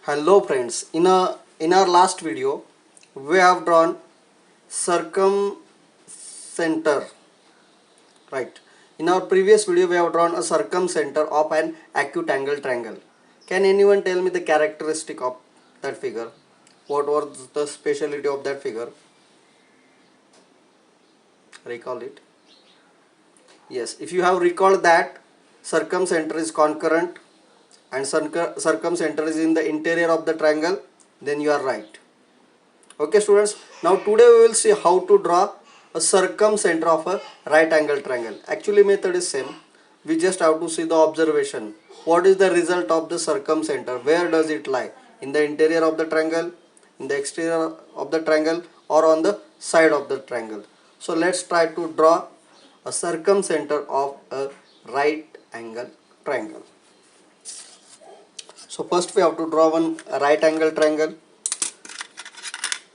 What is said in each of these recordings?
Hello friends, in our last video we have drawn circumcenter, right? In our previous video we have drawn a circumcenter of an acute angle triangle. Can anyone tell me the characteristic of that figure? What was the speciality of that figure? Recall it. Yes, if you have recalled that circumcenter is concurrent and circumcenter is in the interior of the triangle, then you are right. Okay students, now today we will see how to draw a circumcenter of a right angle triangle. Actually method is same. We just have to see the observation. What is the result of the circumcenter? Where does it lie? In the interior of the triangle, in the exterior of the triangle, or on the side of the triangle? So let's try to draw a circumcenter of a right angle triangle. So first we have to draw one right angle triangle.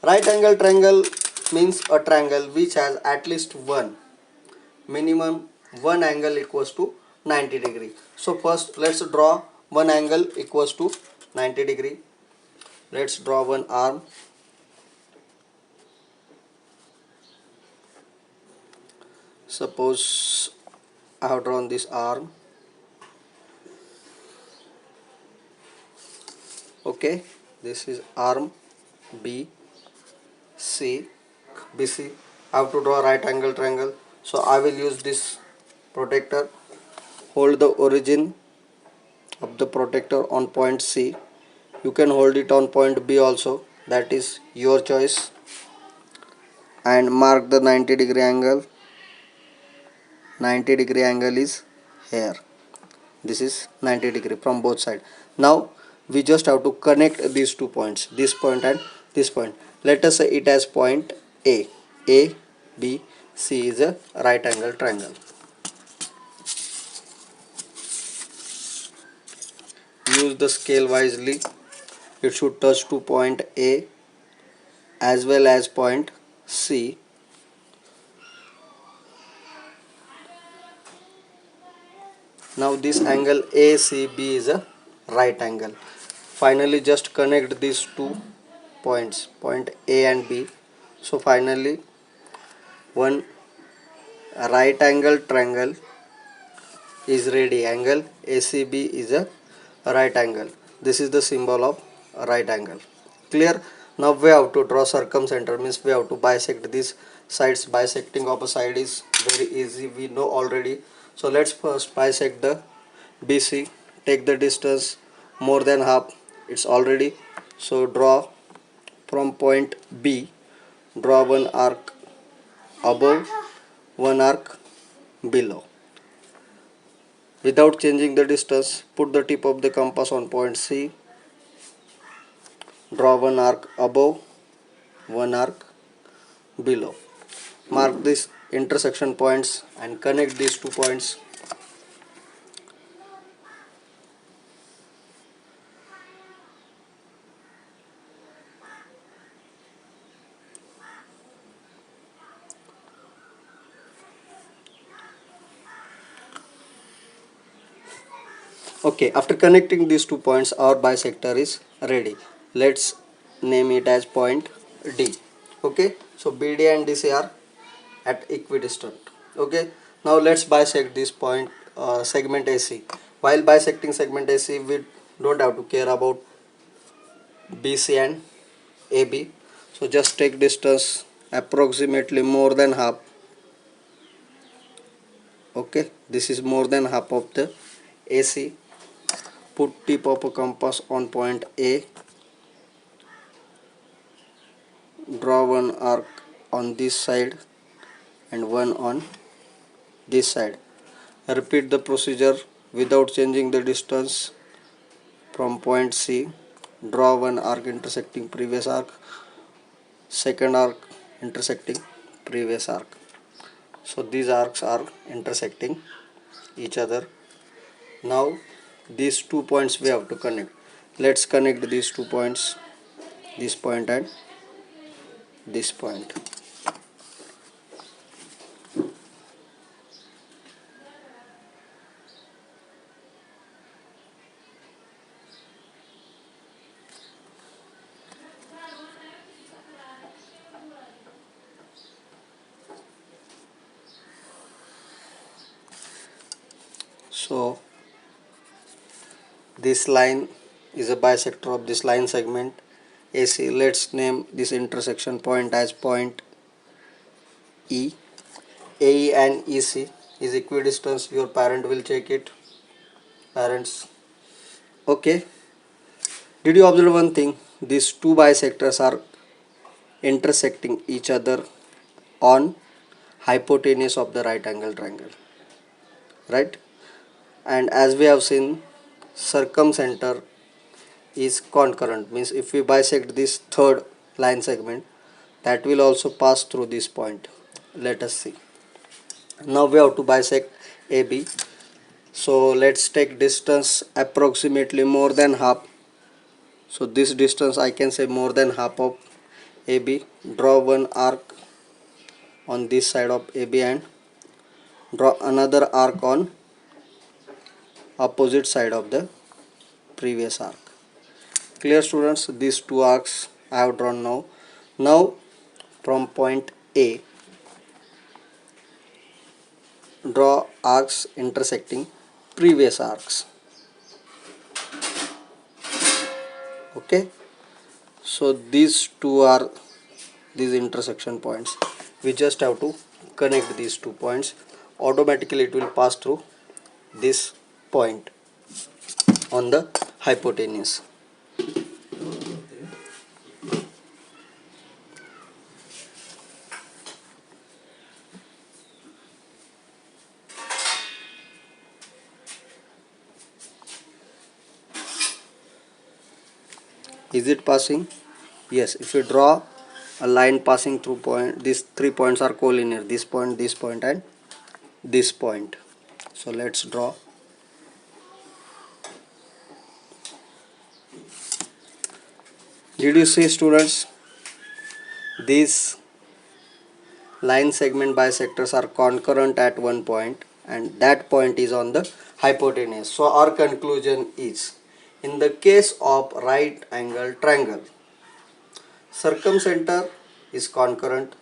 Right angle triangle means a triangle which has at least one minimum one angle equals to 90 degree. So first let's draw one angle equals to 90 degree. Let's draw one arm. Suppose I have drawn this arm. Okay, this is arm B C. BC. I have to draw right angle triangle. So I will use this protector. Hold the origin of the protector on point C. You can hold it on point B also, that is your choice, and mark the 90-degree angle. 90-degree angle is here. This is 90 degree from both sides. Now we just have to connect these 2 points, this point and this point. Let us say it as point A. A, B, C is a right angle triangle. Use the scale wisely. It should touch to point A as well as point C. Now this angle ACB is a right angle. Finally just connect these 2 points, point A and B. So finally one right angle triangle is ready. Angle ACB is a right angle. This is the symbol of right angle. Clear? Now we have to draw circumcenter, means we have to bisect these sides. Bisecting of a side is very easy, we know already. So let's first bisect the BC. Take the distance more than half, it's already. So draw from point B, draw one arc above, one arc below. Without changing the distance, put the tip of the compass on point C. Draw one arc above, one arc below. Mark these intersection points and connect these 2 points. Okay, after connecting these 2 points, our bisector is ready. Let's name it as point D. Okay, so BD and DC are at equidistant. Okay, now let's bisect this point, segment AC. While bisecting segment AC, we don't have to care about BC and AB. So just take distance approximately more than half. Okay, this is more than half of the AC. Put tip of a compass on point A. Draw one arc on this side and one on this side. Repeat the procedure without changing the distance from point C. Draw one arc intersecting previous arc, second arc intersecting previous arc. So these arcs are intersecting each other. Now these 2 points we have to connect. Let's connect these 2 points, this point and this point. So this line is a bisector of this line segment AC. Let's name this intersection point as point E. AE and EC is equidistance. Your parent will check it. Parents. Okay. Did you observe one thing? These two bisectors are intersecting each other on hypotenuse of the right angle triangle. Right? And as we have seen, circumcenter is concurrent, means if we bisect this third line segment, that will also pass through this point. Let us see. Now we have to bisect AB. So let's take distance approximately more than half. So this distance I can say more than half of AB. Draw one arc on this side of AB and draw another arc on opposite side of the previous arc. Clear, students? These two arcs I have drawn now. Now from point A, draw arcs intersecting previous arcs. Okay, so these two are these intersection points. We just have to connect these 2 points. Automatically it will pass through this point on the hypotenuse. Is it passing? Yes. If you draw a line passing through point, these 3 points are collinear, this point and this point. So let's draw. Did you see, students? These line segment bisectors are concurrent at one point and that point is on the hypotenuse. So our conclusion is, in the case of right angle triangle, circumcenter is concurrent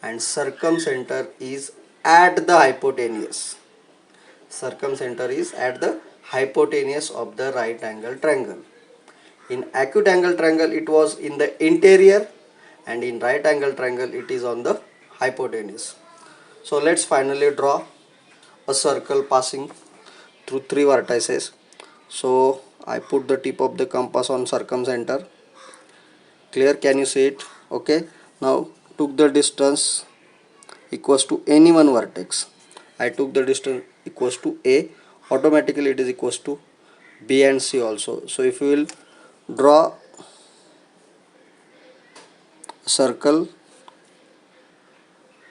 and circumcenter is at the hypotenuse. Circumcenter is at the hypotenuse of the right angle triangle. In acute angle triangle it was in the interior, and in right angle triangle it is on the hypotenuse. So let's finally draw a circle passing through 3 vertices. So I put the tip of the compass on circumcenter. Clear? Can you see it? Okay. Now took the distance equals to any one vertex. I took the distance equals to A. Automatically it is equals to B and C also. So if you will draw a circle,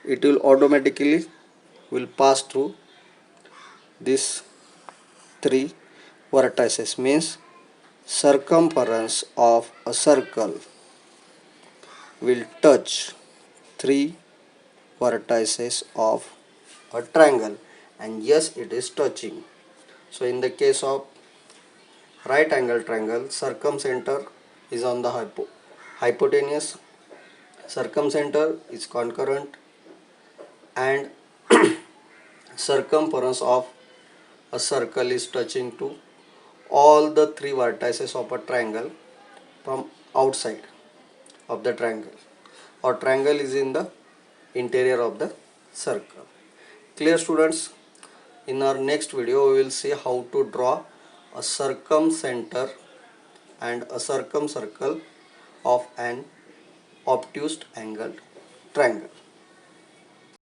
it will automatically will pass through these 3 vertices, means circumference of a circle will touch 3 vertices of a triangle, and yes, it is touching. So in the case of right angle triangle, circumcenter is on the hypotenuse, circumcenter is concurrent, and circumference of a circle is touching to all the 3 vertices of a triangle from outside of the triangle, or triangle is in the interior of the circle. Clear, students? In our next video we will see how to draw a circumcenter and a circumcircle of an obtuse angled triangle.